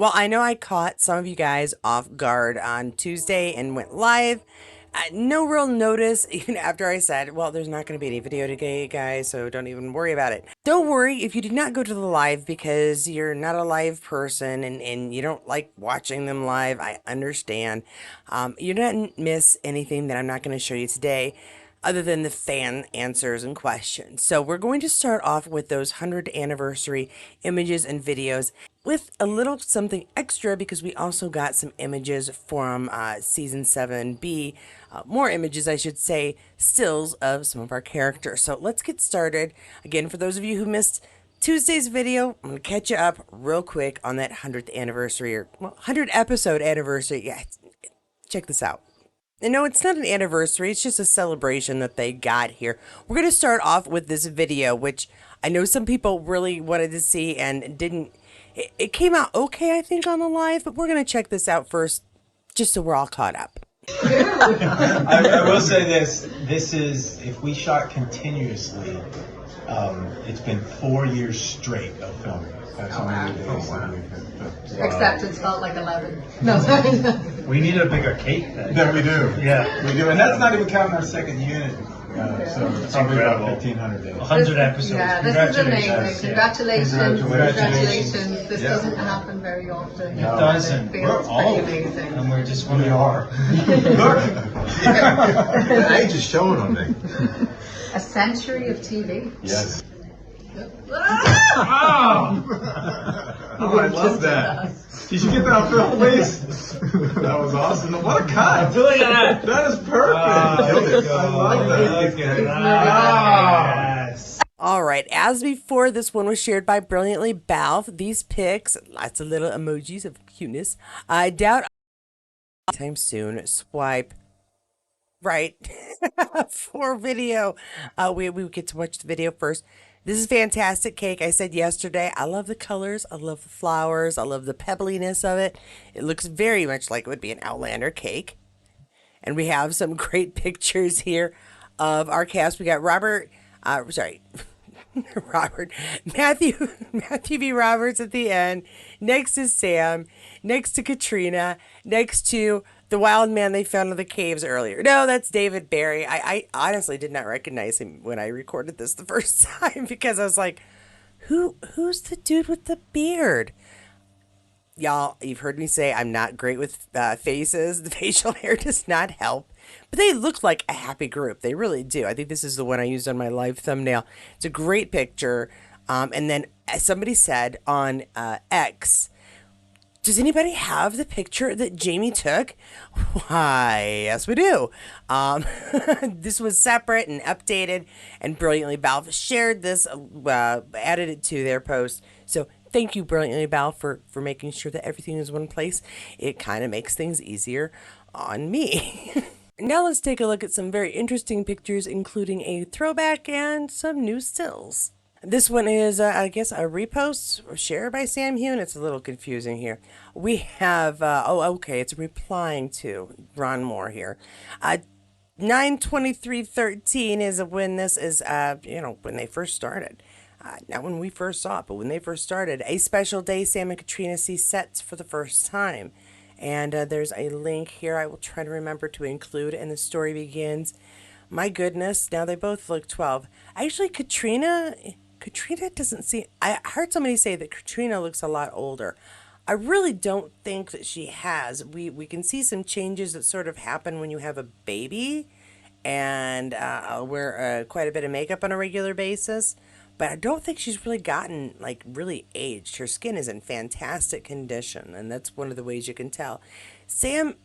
Well, I know I caught some of you guys off guard on Tuesday and went live. No real notice, even after I said, well, there's not going to be any video today, guys, so don't even worry about it. Don't worry if you did not go to the live because you're not a live person and you don't like watching them live. I understand. You didn't miss anything that I'm not going to show you today other than the fan answers and questions. So we're going to start off with those 100th anniversary images and videos with a little something extra because we also got some images from season 7B, more images, I should say, stills of some of our characters. So let's get started. Again, for those of you who missed Tuesday's video, I'm going to catch you up real quick on that 100th anniversary, or well, 100 episode anniversary. Yeah, check this out. And no, it's not an anniversary, it's just a celebration that they got here. We're going to start off with this video, which I know some people really wanted to see and didn't. It came out okay, I think, on the live, but we're going to check this out first, just so we're all caught up. I will say this is, if we shot continuously, it's been 4 years straight of filming. That's how many days that we've had. Except it's felt like 11. No, sorry. We need a bigger cake then. That we do. Yeah, we do. And that's not even counting our second unit. So it's probably about 1,500 days. 100 episodes. Yeah, this is amazing. Congratulations. Congratulations. This doesn't happen very often. It doesn't. It feels pretty amazing. And we're just We are. The age is showing on me. A century of TV. Yes. Oh! Oh, I love that. Did you get that on film, please? That was awesome. What a cut! Look at that! That is perfect. Killed it. I love that. Yes. All right, as before, this one was shared by Brilliantly Balf. These pics, lots of little emojis of cuteness. I doubt anytime soon. Swipe right for video. We get to watch the video first. This is fantastic cake. I said yesterday, I love the colors. I love the flowers. I love the pebbliness of it. It looks very much like it would be an Outlander cake. And we have some great pictures here of our cast. We got Robert, Matthew V. Roberts at the end. Next is Sam. Next to Katrina. Next to the wild man they found in the caves earlier. No, that's David Barry. I honestly did not recognize him when I recorded this the first time because I was like, who's the dude with the beard? Y'all, you've heard me say I'm not great with faces. The facial hair does not help. But they look like a happy group. They really do. I think this is the one I used on my live thumbnail. It's a great picture. And then as somebody said on X, does anybody have the picture that Jamie took? Why, yes we do. This was separate and updated, and Brilliantly Balf shared this, added it to their post. So thank you, Brilliantly Balf, for making sure that everything is one place. It kind of makes things easier on me. Now let's take a look at some very interesting pictures, including a throwback and some new stills. This one is, I guess, a repost or share by Sam Heughan. It's a little confusing here. We have, it's replying to Ron Moore here. 9/23/13 is when this is, when they first started. Not when we first saw it, but when they first started. A special day Sam and Katrina see sets for the first time. And there's a link here I will try to remember to include, and the story begins. My goodness, now they both look 12. Actually, Katrina doesn't seem... I heard somebody say that Katrina looks a lot older. I really don't think that she has. We can see some changes that sort of happen when you have a baby and wear quite a bit of makeup on a regular basis. But I don't think she's really gotten, like, really aged. Her skin is in fantastic condition, and that's one of the ways you can tell. Sam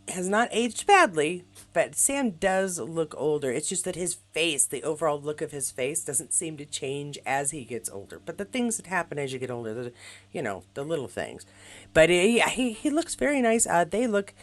has not aged badly, but Sam does look older. It's just that his face, the overall look of his face, doesn't seem to change as he gets older. But the things that happen as you get older, the little things. But he looks very nice. They look,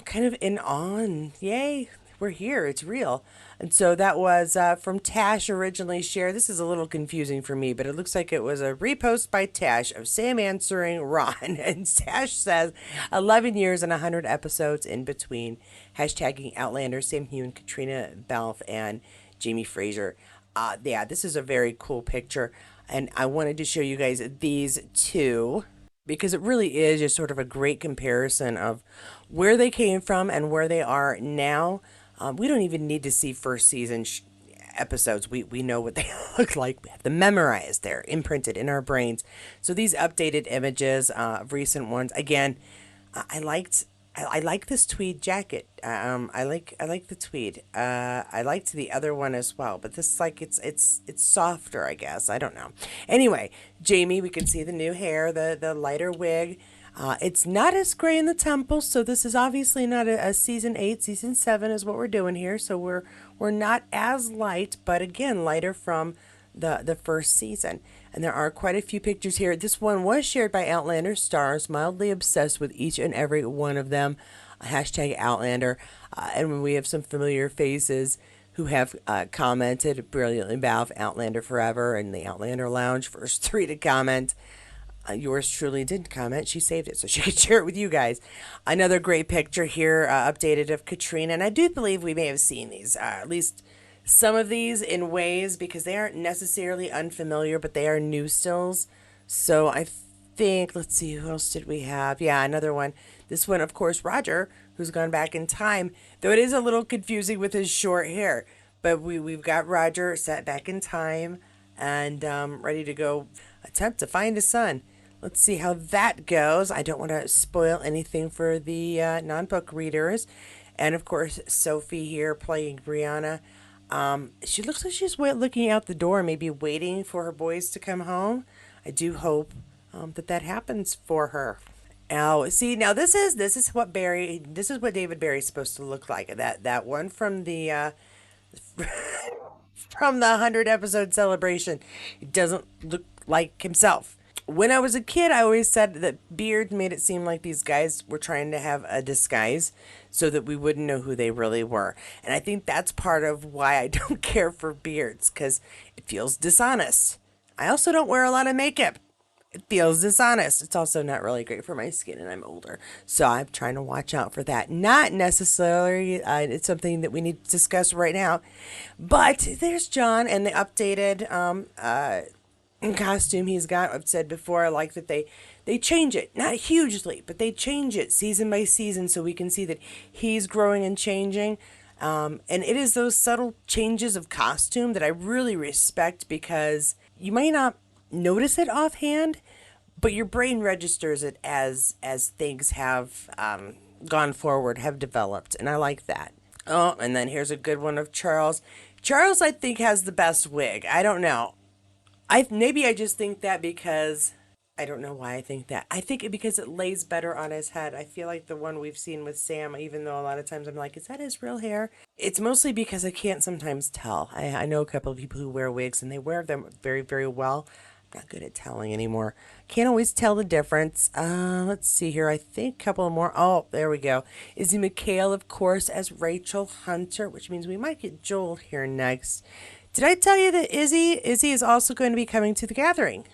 kind of in awe, and yay, we're here. It's real. And so that was from Tash originally shared. This is a little confusing for me, but it looks like it was a repost by Tash of Sam answering Ron. And Tash says, 11 years and 100 episodes in between. Hashtagging Outlander, Sam Heughan, Katrina Balf, and Jamie Fraser. This is a very cool picture. And I wanted to show you guys these two because it really is just sort of a great comparison of where they came from and where they are now. We don't even need to see first season episodes. We know what they look like. We have them memorized. They're imprinted in our brains. So these updated images of recent ones, again, I like this tweed jacket. I like the tweed. I liked the other one as well, but this like it's softer, I guess. I don't know. Anyway, Jamie, we can see the new hair, the lighter wig. It's not as gray in the temples, so this is obviously not a season 8. Season 7 is what we're doing here. So we're not as light, but again lighter from the first season. And there are quite a few pictures here. This one was shared by Outlander Starz, mildly obsessed with each and every one of them. Hashtag Outlander. And we have some familiar faces who have commented brilliantly about Outlander Forever and the Outlander Lounge. First 3 to comment. Yours truly didn't comment. She saved it so she could share it with you guys. Another great picture here, updated of Katrina. And I do believe we may have seen these, at least some of these in ways, because they aren't necessarily unfamiliar, but they are new stills. So I think, let's see, who else did we have? Yeah, another one. This one, of course, Roger, who's gone back in time, though it is a little confusing with his short hair. But we've got Roger set back in time and ready to go attempt to find his son. Let's see how that goes. I don't want to spoil anything for the non-book readers. And, of course, Sophie here playing Brianna. She looks like she's looking out the door, maybe waiting for her boys to come home. I do hope that happens for her. Now, see, now this is what David Barry's supposed to look like. That one from the from the 100 episode celebration. It doesn't look like himself. When I was a kid, I always said that beard made it seem like these guys were trying to have a disguise so that we wouldn't know who they really were. And I think that's part of why I don't care for beards, because it feels dishonest. I also don't wear a lot of makeup. It feels dishonest. It's also not really great for my skin, and I'm older. So I'm trying to watch out for that. Not necessarily, it's something that we need to discuss right now. But there's John and the updated costume he's got. I've said before, I like that they change it, not hugely, but they change it season by season so we can see that he's growing and changing. And it is those subtle changes of costume that I really respect, because you might not notice it offhand, but your brain registers it as things have gone forward, have developed, and I like that. Oh, and then here's a good one of Charles. Charles, I think, has the best wig. I don't know. Maybe I just think that because I don't know why I think that. I think it because it lays better on his head. I feel like the one we've seen with Sam, even though a lot of times I'm like, is that his real hair? It's mostly because I can't sometimes tell. I know a couple of people who wear wigs and they wear them very, very well. I'm not good at telling anymore. Can't always tell the difference. Let's see here. I think a couple more. Oh, there we go. Izzy McHale, of course, as Rachel Hunter, which means we might get Joel here next. Did I tell you that Izzy is also going to be coming to the gathering?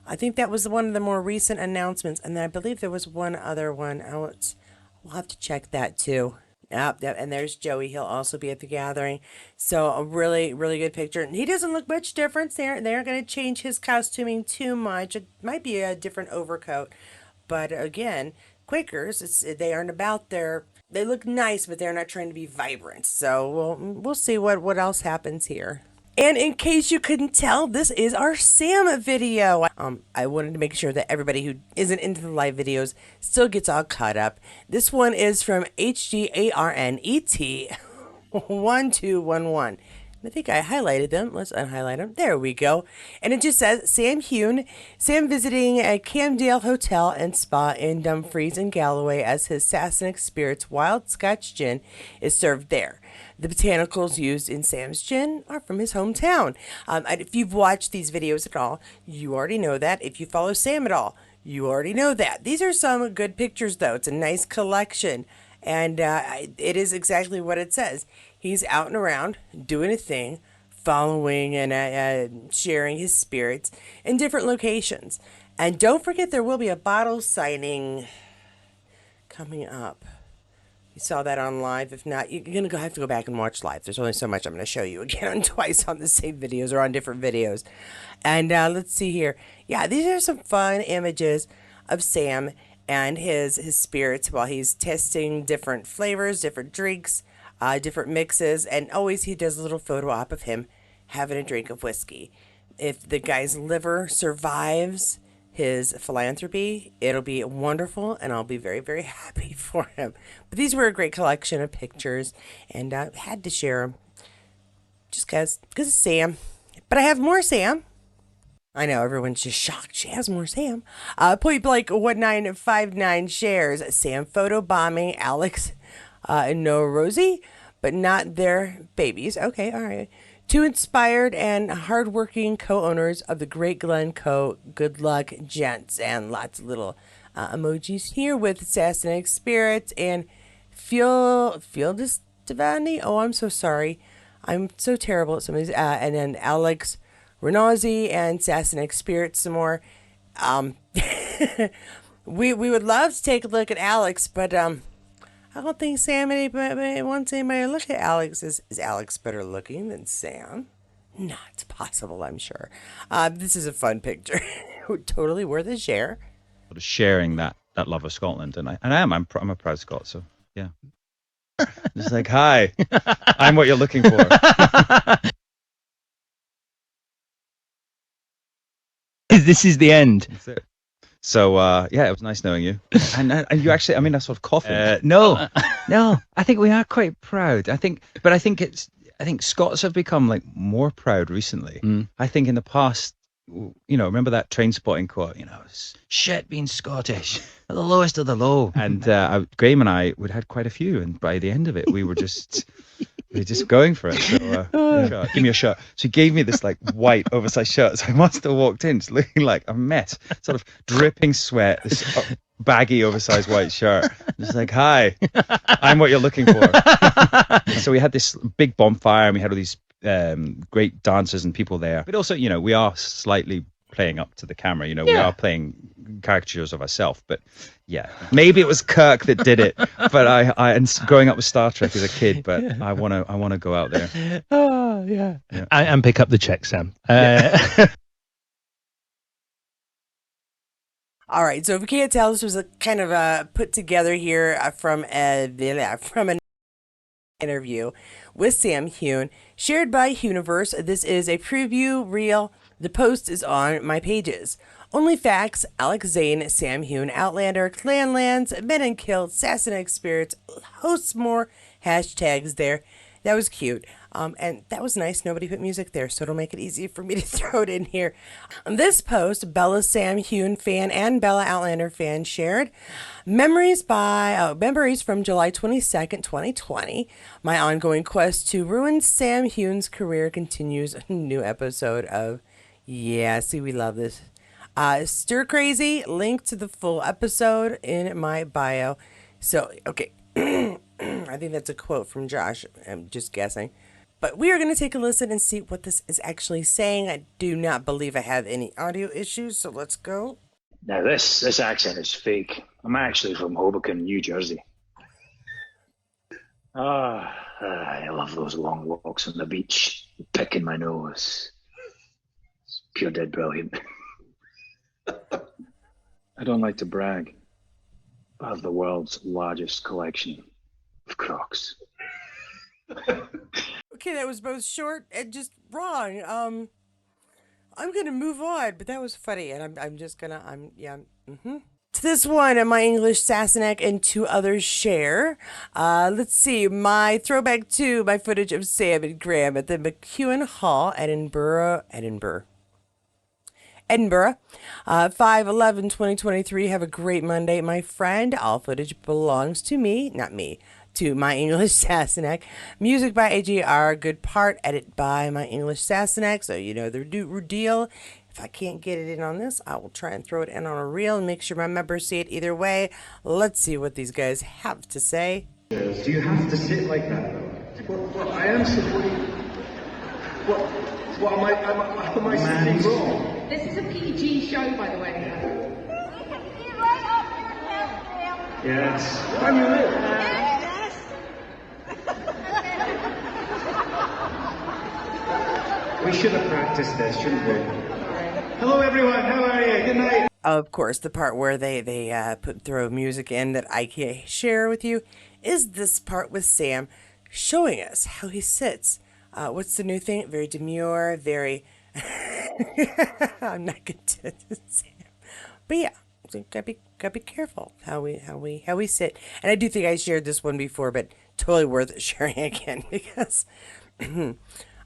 I think that was one of the more recent announcements, and then I believe there was one other one. We'll have to check that too. Yep, and there's Joey. He'll also be at the gathering. So a really, really good picture. And he doesn't look much different. They aren't going to change his costuming too much. It might be a different overcoat. But again, Quakers, they aren't about their... They look nice, but they're not trying to be vibrant. So we'll see what else happens here. And in case you couldn't tell, this is our Sam video. I wanted to make sure that everybody who isn't into the live videos still gets all caught up. This one is from HGARNET 1211. I think I highlighted them. Let's unhighlight them. There we go. And it just says, Sam Heughan, Sam visiting a Camdale Hotel and Spa in Dumfries and Galloway as his Sassanic Spirits Wild Scotch Gin is served there. The botanicals used in Sam's gin are from his hometown. If you've watched these videos at all, you already know that. If you follow Sam at all, you already know that. These are some good pictures, though. It's a nice collection. And it is exactly what it says. He's out and around doing a thing, following and sharing his spirits in different locations. And don't forget, there will be a bottle signing coming up. You saw that on live. If not, you're going to have to go back and watch live. There's only so much I'm going to show you again twice on the same videos or on different videos. And let's see here. Yeah, these are some fun images. of Sam and his spirits while he's testing different flavors, different drinks, different mixes, and always he does a little photo op of him having a drink of whiskey. If the guy's liver survives his philanthropy, it'll be wonderful, and I'll be very, very happy for him. But these were a great collection of pictures, and I had to share them just because it's Sam. But I have more Sam. I know, everyone's just shocked. She has more Sam. Point Blank 1959 shares Sam photo bombing Alex and Noah Rosie, but not their babies. Okay, all right. Two inspired and hardworking co-owners of the Great Glen Co. Good luck, gents, and lots of little emojis here with Sassenach Spirits and Feel this Divani. Oh, I'm so sorry. I'm so terrible at some of these. And then Alex Renazzi and Sassenach Spirits some more. We would love to take a look at Alex, but I don't think Sam wants anybody to look at Alex. Is Alex better looking than Sam? Not possible, I'm sure. This is a fun picture. Totally worth a share. Sort of sharing that love of Scotland, and I'm a proud Scot, so yeah. Just like, hi, I'm what you're looking for. This is the end. That's it. So yeah, it was nice knowing you. And you actually, I mean, that's sort of coughing. No, I think we are quite proud. I think Scots have become like more proud recently. I think in the past, remember that Train Spotting quote? Shit being Scottish, at the lowest of the low. And Graham and I would had quite a few, and by the end of it, we were just going for it. So give me a shirt. So he gave me this like white oversized shirt. So I must have walked in just looking like a mess, sort of dripping sweat, this baggy oversized white shirt. Just like, hi, I'm what you're looking for. So we had this big bonfire, and we had all these great dancers and people there. But also, we are slightly playing up to the camera. We are playing caricatures of ourselves. But yeah, maybe it was Kirk that did it. But I and growing up with Star Trek as a kid, but I wanna go out there. Oh yeah. And pick up the check, Sam. All right, so if you can't tell, this was a kind of a put together here from an interview with Sam Heughan, shared by Universe. This is a preview reel. The post is on my pages. Only Facts, Alex Zane, Sam Heughan, Outlander, Clanlands, Men in Kilts, Sassenach Spirits, hosts more hashtags there. That was cute. And that was nice. Nobody put music there, so it'll make it easy for me to throw it in here. On this post, Bella Sam Heughan fan and Bella Outlander fan shared memories from July 22nd, 2020. My ongoing quest to ruin Sam Heughan's career continues. A new episode of we love this. Stir Crazy, link to the full episode in my bio. So, okay. I think that's a quote from Josh. I'm just guessing. But we are going to take a listen and see what this is actually saying. I do not believe I have any audio issues, so let's go. Now, this accent is fake. I'm actually from Hoboken, New Jersey. I love those long walks on the beach, picking my nose. It's pure dead brilliant. I don't like to brag, but I have the world's largest collection of Crocs. Okay, that was both short and just wrong. I'm gonna move on, but that was funny, and I'm just gonna To this one, and my English Sassenach and two others share. Let's see, my throwback to my footage of Sam and Graham at the McEwen Hall, Edinburgh. 5/11/2023. Have a great Monday, my friend. All footage belongs to me, not me, to my English Sassenach. Music by AGR, good part, edit by my English Sassenach. So you know the deal. If I can't get it in on this, I will try and throw it in on a reel and make sure my members see it either way. Let's see what these guys have to say. Do you have to sit like that? Well, I am supporting. What am I sitting wrong? This is a PG show, by the way. Yes. Where do you live? We should have practiced this, shouldn't we? Hello, everyone. How are you? Good night. Of course, the part where they throw music in that I can't share with you is this part with Sam showing us how he sits. What's the new thing? Very demure, very. I'm not going to Sam, but yeah, so gotta be careful how we sit. And I do think I shared this one before, but totally worth it sharing again because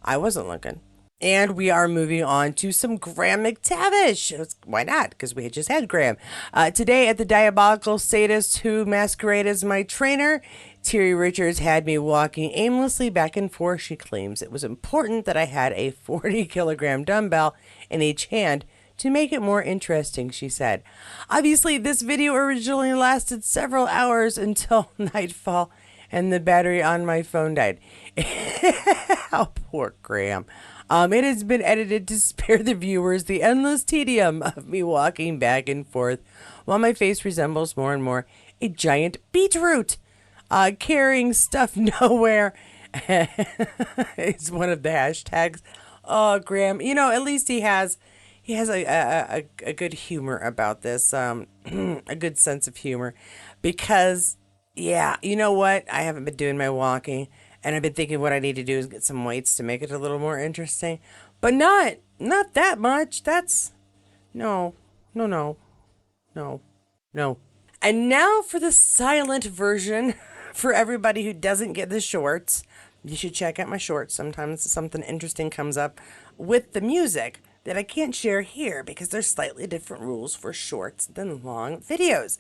I wasn't looking. And we are moving on to some Graham McTavish. Why not? Because we had just had Graham. Today at the Diabolical Sadist who masquerade as my trainer, Terry Richards had me walking aimlessly back and forth. She claims it was important that I had a 40-kilogram dumbbell in each hand to make it more interesting, she said. Obviously, this video originally lasted several hours until nightfall and the battery on my phone died. Oh, poor Graham. It has been edited to spare the viewers the endless tedium of me walking back and forth while my face resembles more and more a giant beetroot. Carrying stuff nowhere is one of the hashtags. Oh, Graham, at least he has a good humor about this, a good sense of humor, because yeah, you know what? I haven't been doing my walking, and I've been thinking what I need to do is get some weights to make it a little more interesting, but not that much. That's no, no, no, no, no. And now for the silent version for everybody who doesn't get the shorts. You should check out my shorts. Sometimes something interesting comes up with the music that I can't share here because there's slightly different rules for shorts than long videos.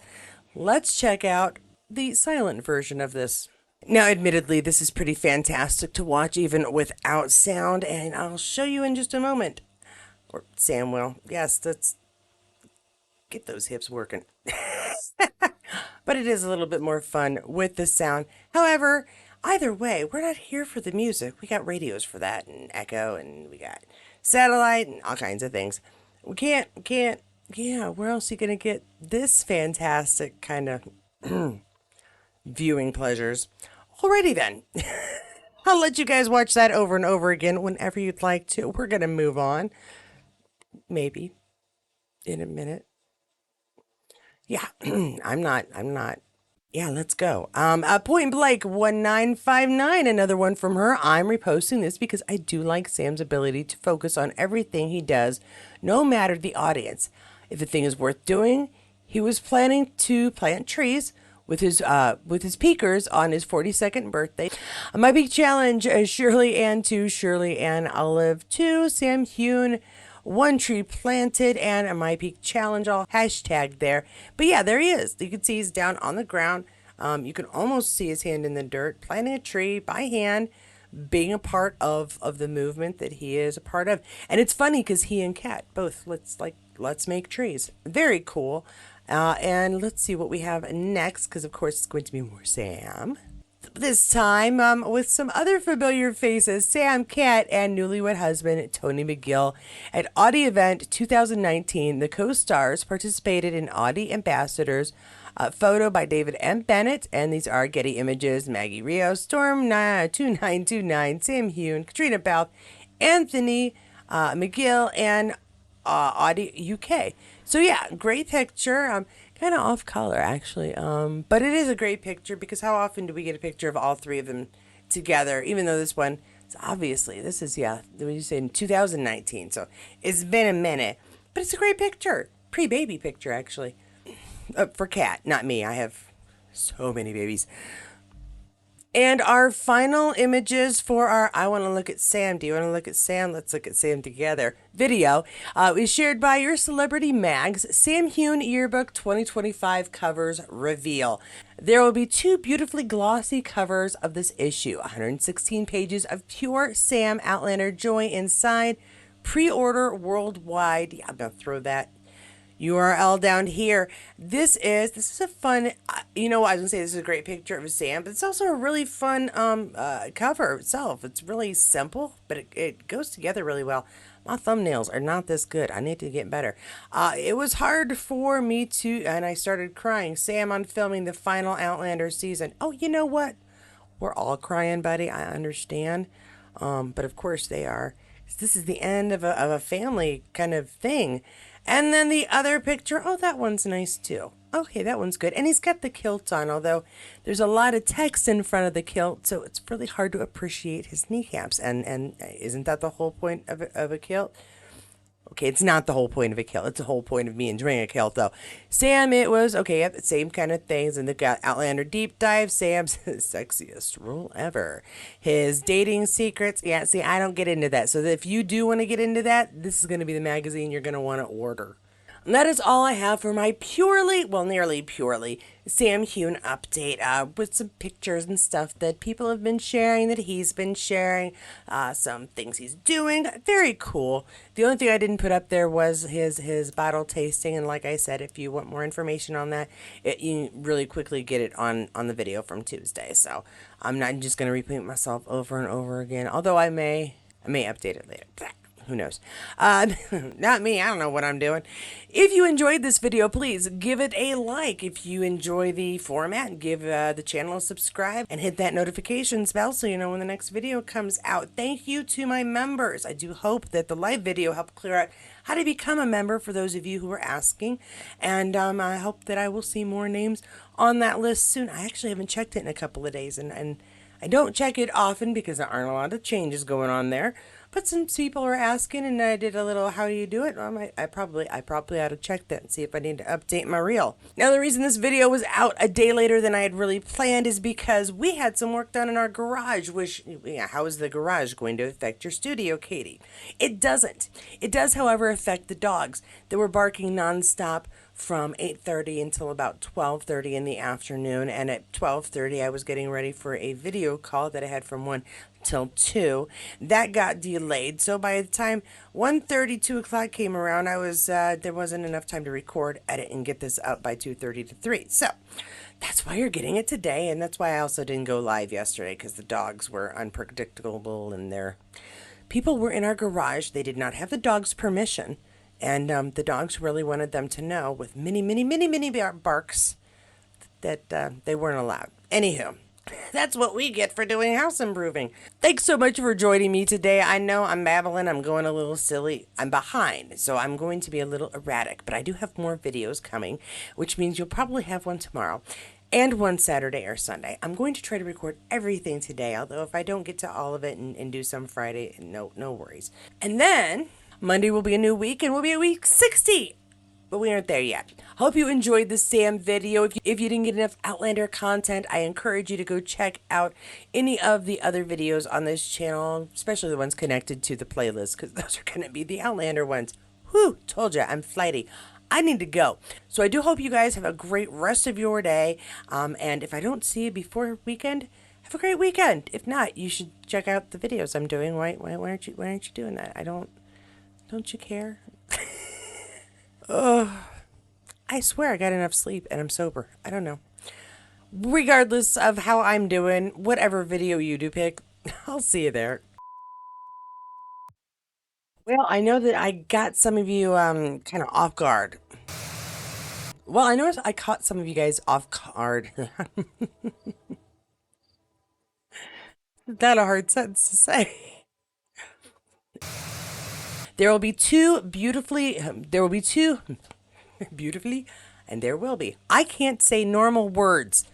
Let's check out the silent version of this. Now, admittedly, this is pretty fantastic to watch even without sound, and I'll show you in just a moment. Or Sam will. Yes, let's get those hips working. But it is a little bit more fun with the sound. However, either way, we're not here for the music. We got radios for that, and Echo, and we got satellite, and all kinds of things. We can't, yeah, where else are you going to get this fantastic kind of viewing pleasures? Alrighty then. I'll let you guys watch that over and over again whenever you'd like to. We're going to move on. Maybe in a minute. Yeah, I'm not. Yeah, let's go. Point blank 1959, another one from her. I'm reposting this because I do like Sam's ability to focus on everything he does, no matter the audience. If the thing is worth doing, he was planning to plant trees with his peakers on his 42nd birthday. My big challenge, Shirley Ann Olive 2, Sam Heughan, one tree planted, and my peak challenge all hashtag there. But yeah, there he is. You can see he's down on the ground. You can almost see his hand in the dirt, planting a tree by hand, being a part of the movement that he is a part of. And it's funny because he and Kat both let's make trees. Very cool. And let's see what we have next, because of course it's going to be more Sam. This time with some other familiar faces, Sam, Kat, and newlywed husband Tony McGill. At Audi event 2019, the co-stars participated in Audi Ambassadors. Photo by David M. Bennett, and these are Getty Images, Maggie Rios, Storm 2929, Sam Heughan, Katrina Balfe, Anthony McGill, and Audi UK. So yeah, great picture. Kind of off color actually, but it is a great picture because how often do we get a picture of all three of them together? Even though this one, this is what you say in 2019, so it's been a minute, but it's a great picture, pre-baby picture actually, for Kat, not me. I have so many babies. And our final images for our I Want to Look at Sam, Do You Want to Look at Sam? Let's Look at Sam Together video is shared by your celebrity mags. Sam Heughan Yearbook 2025 covers reveal. There will be two beautifully glossy covers of this issue, 116 pages of pure Sam Outlander joy inside. Pre-order worldwide. Yeah, I'm going to throw that URL down here. This is a fun, I was gonna say this is a great picture of Sam, but it's also a really fun cover itself. It's really simple, but it goes together really well. My thumbnails are not this good. I need to get better. It was hard for me and I started crying. Sam on filming the final Outlander season. Oh, you know what? We're all crying, buddy. I understand. But of course they are. This is the end of a family kind of thing. And then the other picture, oh, that one's nice too. Okay, that one's good. And he's got the kilt on, although there's a lot of text in front of the kilt, so it's really hard to appreciate his kneecaps. And isn't that the whole point of a kilt? Okay, it's not the whole point of a kilt. It's the whole point of me enjoying a kilt, though. Sam, it was, okay, yeah, the same kind of things. And they've got Outlander Deep Dive, Sam's sexiest role ever. His dating secrets. Yeah, see, I don't get into that. So if you do want to get into that, this is going to be the magazine you're going to want to order. And that is all I have for my purely, well, nearly purely, Sam Heughan update with some pictures and stuff that people have been sharing, that he's been sharing, some things he's doing. Very cool. The only thing I didn't put up there was his bottle tasting. And like I said, if you want more information on that, you really quickly get it on the video from Tuesday. So I'm not just going to repeat myself over and over again, although I may update it later. Who knows? Not me. I don't know what I'm doing. If you enjoyed this video, please give it a like. If you enjoy the format, give the channel a subscribe and hit that notifications bell so you know when the next video comes out. Thank you to my members. I do hope that the live video helped clear out how to become a member for those of you who are asking. And I hope that I will see more names on that list soon. I actually haven't checked it in a couple of days, and I don't check it often because there aren't a lot of changes going on there. But some people are asking, and I did a little how do you do it. I probably ought to check that and see if I need to update my reel. Now, the reason this video was out a day later than I had really planned is because we had some work done in our garage, which, yeah, how is the garage going to affect your studio, Katie? It doesn't. It does, however, affect the dogs that were barking nonstop from 8:30 until about 12:30 in the afternoon. And at 12:30, I was getting ready for a video call that I had from 1 till 2. That got delayed. So by the time 1:30, 2 o'clock came around, I was there wasn't enough time to record, edit, and get this up by 2:30 to 3. So that's why you're getting it today. And that's why I also didn't go live yesterday, because the dogs were unpredictable and people were in our garage. They did not have the dogs' permission. And the dogs really wanted them to know with many barks that they weren't allowed. Anywho, that's what we get for doing house improving. Thanks so much for joining me today. I know I'm babbling. I'm going a little silly. I'm behind, so I'm going to be a little erratic. But I do have more videos coming, which means you'll probably have one tomorrow and one Saturday or Sunday. I'm going to try to record everything today, although if I don't get to all of it and do some Friday, no worries. And then Monday will be a new week, and we'll be at week 60. But we aren't there yet. Hope you enjoyed the Sam video. If you didn't get enough Outlander content, I encourage you to go check out any of the other videos on this channel, especially the ones connected to the playlist, because those are going to be the Outlander ones. Whew, told you, I'm flighty. I need to go. So I do hope you guys have a great rest of your day. And if I don't see you before weekend, have a great weekend. If not, you should check out the videos I'm doing. Why aren't you doing that? Don't you care? I swear I got enough sleep and I'm sober. I don't know. Regardless of how I'm doing, whatever video you do pick, I'll see you there. Well, I know that I got some of you kind of off guard. Well, I know I caught some of you guys off guard. Not a hard sentence to say. There will be two beautifully, and there will be. I can't say normal words.